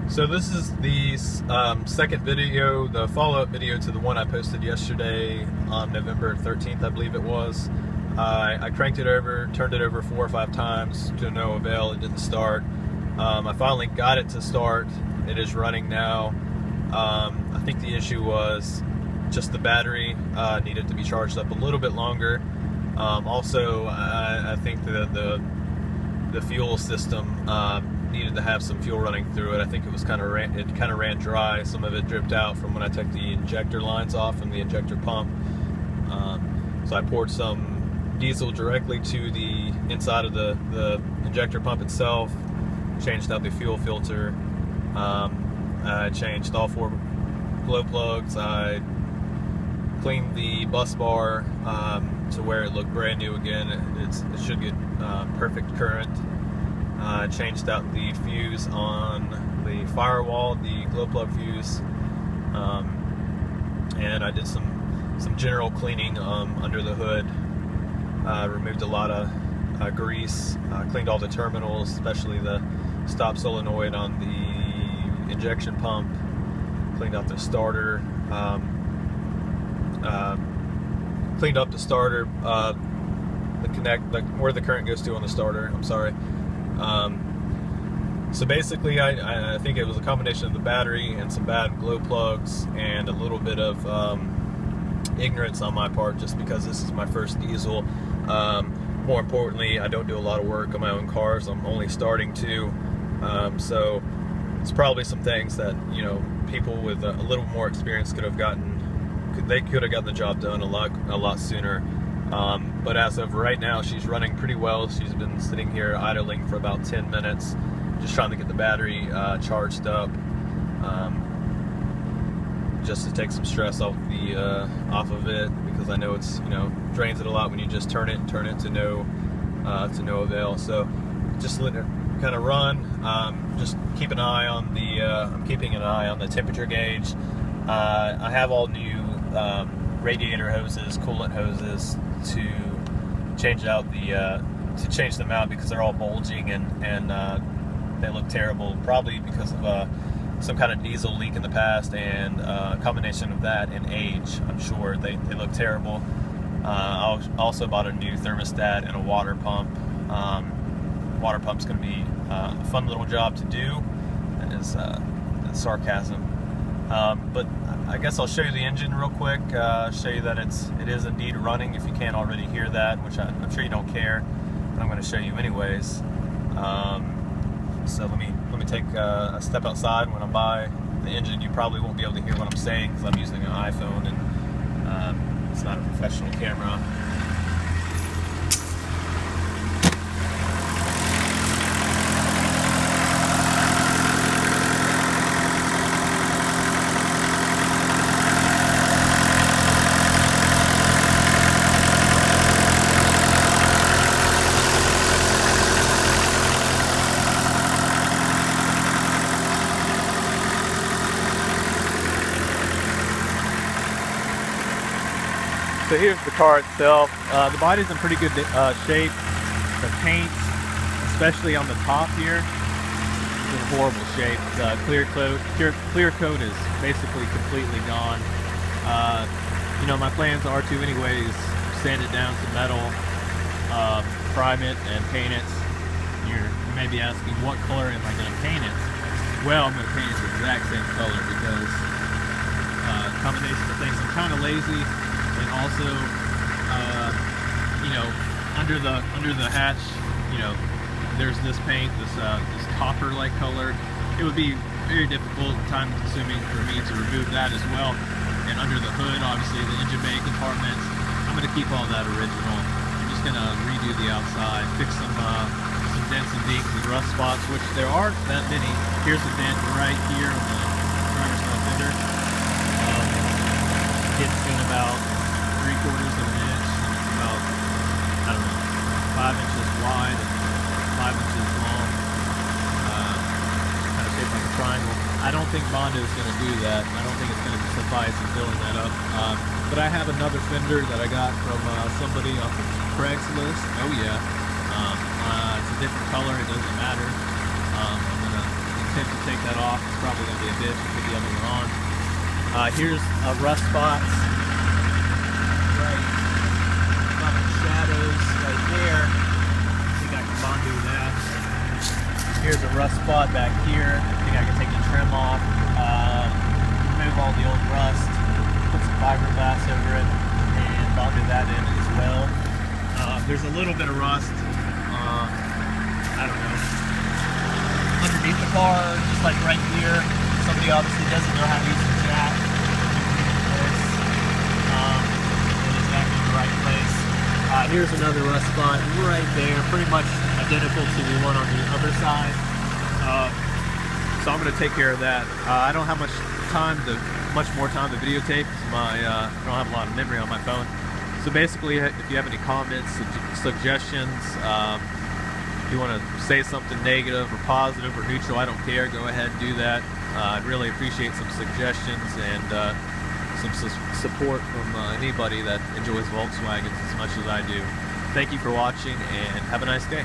So this is the second video, the follow-up video to the one I posted yesterday on November 13th, I believe it was. I cranked it over, turned it over 4 or 5 times to no avail. It didn't start. I finally got it to start. It is running now. I think the issue was just the battery needed to be charged up a little bit longer. Also, I think the fuel system needed to have some fuel running through it. I think it was kind of ran dry. Some of it dripped out from when I took the injector lines off from the injector pump. So I poured some diesel directly to the inside of the injector pump itself. Changed out the fuel filter. I changed all 4 glow plugs. I cleaned the bus bar to where it looked brand new again. It should get perfect current. I changed out the fuse on the firewall, the glow plug fuse, and I did some general cleaning under the hood. Removed a lot of grease, cleaned all the terminals, especially the stop solenoid on the injection pump, cleaned out the starter, cleaned up the starter, where the current goes to on the starter, I'm sorry. So basically I think it was a combination of the battery and some bad glow plugs and a little bit of ignorance on my part, just because this is my first diesel. More importantly, I don't do a lot of work on my own cars. I'm only starting to, so it's probably some things that, you know, people with a little more experience could have gotten. They could have gotten the job done a lot sooner. But as of right now, she's running pretty well. She's been sitting here idling for about 10 minutes, just trying to get the battery charged up, just to take some stress off of it, because I know it's, you know, drains it a lot when you just turn it to no avail. So just let it kind of run. Just keep an eye on the. I'm keeping an eye on the temperature gauge. I have all new radiator hoses, coolant hoses to change them out because they're all bulging and they look terrible, probably because of some kind of diesel leak in the past, and a combination of that and age. I'm sure they look terrible. I also bought a new thermostat and a water pump. Water pump's going to be a fun little job to do. That is that's sarcasm. But I guess I'll show you the engine real quick. Show you that it is indeed running, if you can't already hear that, which I'm sure you don't care, but I'm going to show you anyways. So let me take a step outside. When I'm by the engine, you probably won't be able to hear what I'm saying because I'm using an iPhone and it's not a professional camera. So here's the car itself. The body's in pretty good shape. The paint, especially on the top here, is in horrible shape. The clear coat is basically completely gone. You know, my plans are to anyways sand it down to metal, prime it and paint it. You may be asking, what color am I going to paint it? Well, I'm going to paint it the exact same color because combination of things. I'm kind of lazy. And also, you know, under the hatch, you know, there's this paint, this copper-like color. It would be very difficult and time-consuming for me to remove that as well. And under the hood, obviously, the engine bay compartments, I'm going to keep all that original. I'm just going to redo the outside, fix some dents and dinks and rust spots, which there aren't that many. Here's a dent right here on the driver's side fender. It's in about 3/4 of an inch, and it's about, I don't know, 5 inches wide and 5 inches long. Kind of shaped like a triangle. I don't think Bondo is going to do that. I don't think it's going to suffice in filling that up. But I have another fender that I got from somebody off of Craigslist. Oh yeah. It's a different color. It doesn't matter. I'm going to attempt to take that off. It's probably going to be a bitch to put the other one on. Here's rust spots right from the shadows right there. I think I can undo that. Here's a rust spot back here. I think I can take the trim off, remove all the old rust, put some fiberglass over it, and bonder that in as well. There's a little bit of rust, I don't know, underneath the car, just like right here. Somebody obviously doesn't know how to use the jack. This is back in the right place. Here's another rust spot right there, pretty much identical to the one on the other side. So I'm going to take care of that. I don't have much more time to videotape. I don't have a lot of memory on my phone. So basically, if you have any comments, suggestions, if you want to say something negative or positive or neutral, I don't care. Go ahead and do that. I'd really appreciate some suggestions and some support from anybody that enjoys Volkswagens as much as I do. Thank you for watching and have a nice day.